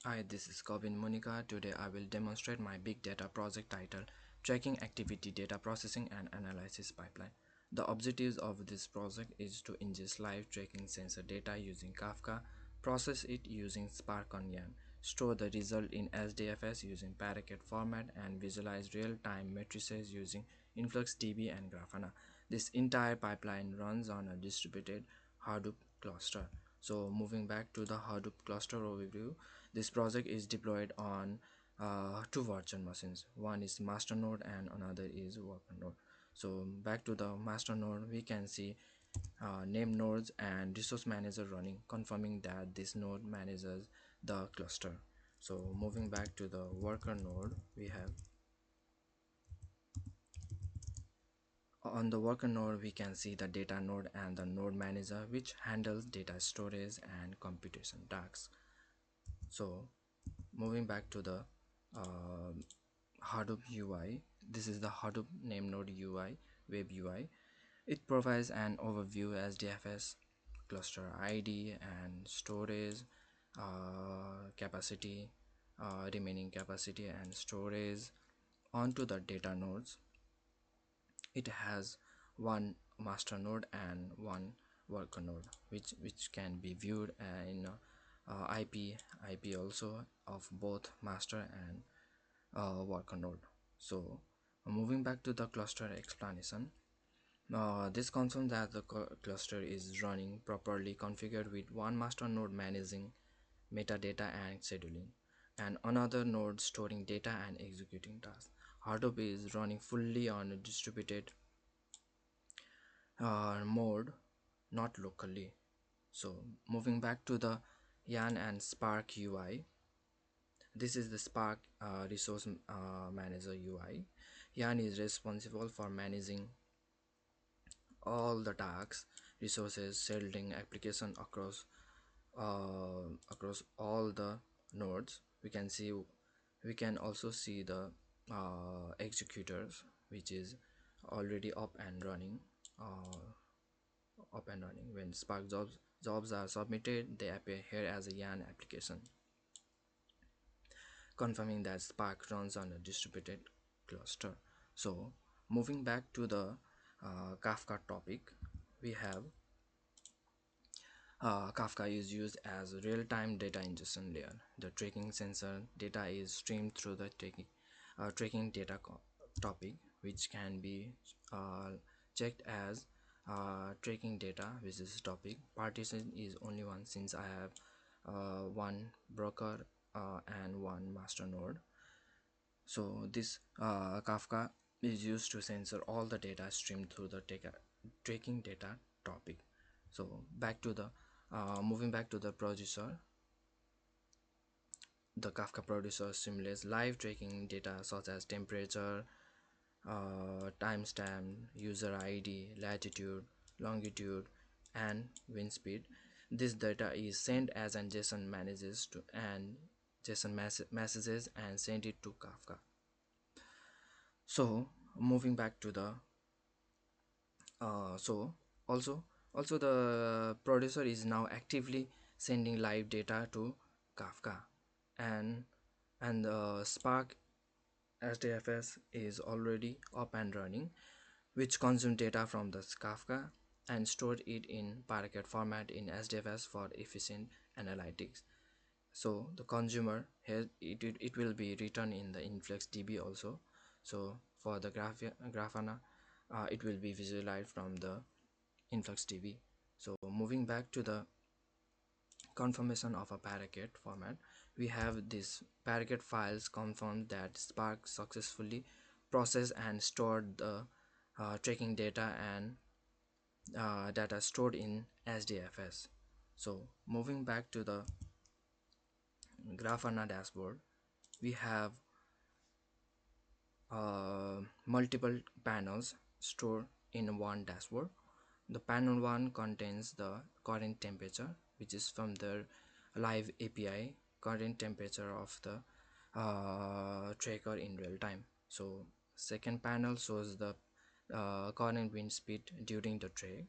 Hi, this is Kobin Monica. Today I will demonstrate my big data project titled Tracking Activity Data Processing and Analysis Pipeline. The objectives of this project is to ingest live tracking sensor data using Kafka, process it using Spark on Yarn, store the result in HDFS using Parquet format, and visualize real-time matrices using InfluxDB and Grafana. This entire pipeline runs on a distributed Hadoop cluster. So moving back to the Hadoop cluster overview, this project is deployed on two virtual machines. One is master node and another is worker node. So back to the master node, we can see name nodes and resource manager running, confirming that this node manages the cluster. So moving back to the worker node, we have on the worker node we can see the data node and the node manager, which handles data storage and computation tasks. So moving back to the uh, Hadoop UI, this is the Hadoop name node UI, web UI. It provides an overview as DFS, cluster ID and storage capacity, remaining capacity and storage onto the data nodes. It has one master node and one worker node, which can be viewed in IP also of both master and worker node. So moving back to the cluster explanation, this confirms that the cluster is running properly configured with one master node managing metadata and scheduling, and another node storing data and executing tasks. Hadoop is running fully on a distributed mode, not locally. So moving back to the Yarn and Spark UI, this is the Spark resource manager UI. Yarn is responsible for managing all the tasks, resources, scheduling application across all the nodes. We can also see the executors, which is already up and running. When Spark jobs are submitted, they appear here as a Yarn application, confirming that Spark runs on a distributed cluster. So moving back to the Kafka topic, we have Kafka is used as a real-time data ingestion layer. The tracking sensor data is streamed through the tracking data topic, which can be uh, checked as tracking data, which is topic. Partition is only one since I have one broker and one master node. So this Kafka is used to censor all the data streamed through the tracking data topic. So back to the moving back to the producer, the Kafka producer simulates live tracking data such as temperature, timestamp, user ID, latitude, longitude, and wind speed. This data is sent as an JSON messages to and JSON messages and sent it to Kafka. So moving back to the so also also the producer is now actively sending live data to Kafka, and the Spark HDFS is already up and running, which consume data from the Kafka and store it in Parquet format in HDFS for efficient analytics. So the consumer here, it will be written in the InfluxDB also. So for the Grafana, it will be visualized from the InfluxDB. So moving back to the confirmation of a Parquet format, we have this Parquet files confirm that Spark successfully processed and stored the tracking data and data stored in HDFS. So moving back to the Grafana dashboard, we have multiple panels stored in one dashboard. The panel 1 contains the current temperature, which is from the live API, current temperature of the tracker in real time. So second panel shows the current wind speed during the trek.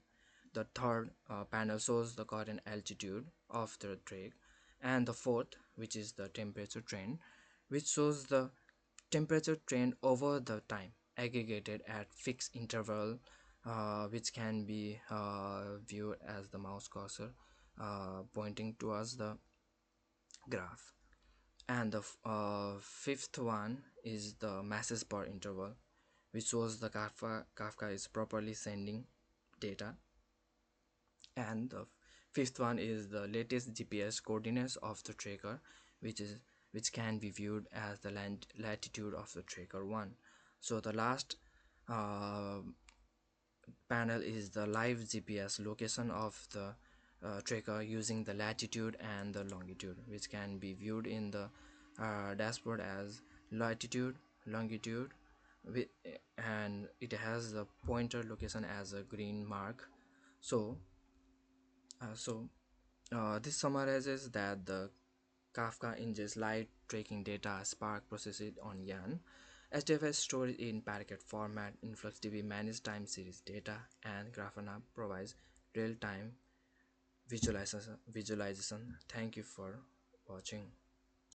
The third panel shows the current altitude of the trek, And the fourth, which is the temperature trend, which shows the temperature trend over the time aggregated at fixed interval, which can be viewed as the mouse cursor pointing towards the graph. And the fifth one is the masses per interval, which shows the Kafka is properly sending data. And the fifth one is the latest GPS coordinates of the tracker, which can be viewed as the latitude of the tracker one. So the last uh, panel is the live GPS location of the tracker using the latitude and the longitude, which can be viewed in the dashboard as latitude, longitude, with, and it has the pointer location as a green mark. So this summarizes that the Kafka ingests live tracking data, Spark processes it on YARN, HDFS stores it in Parquet format, InfluxDB manages time series data, and Grafana provides real-time visualization. Thank you for watching.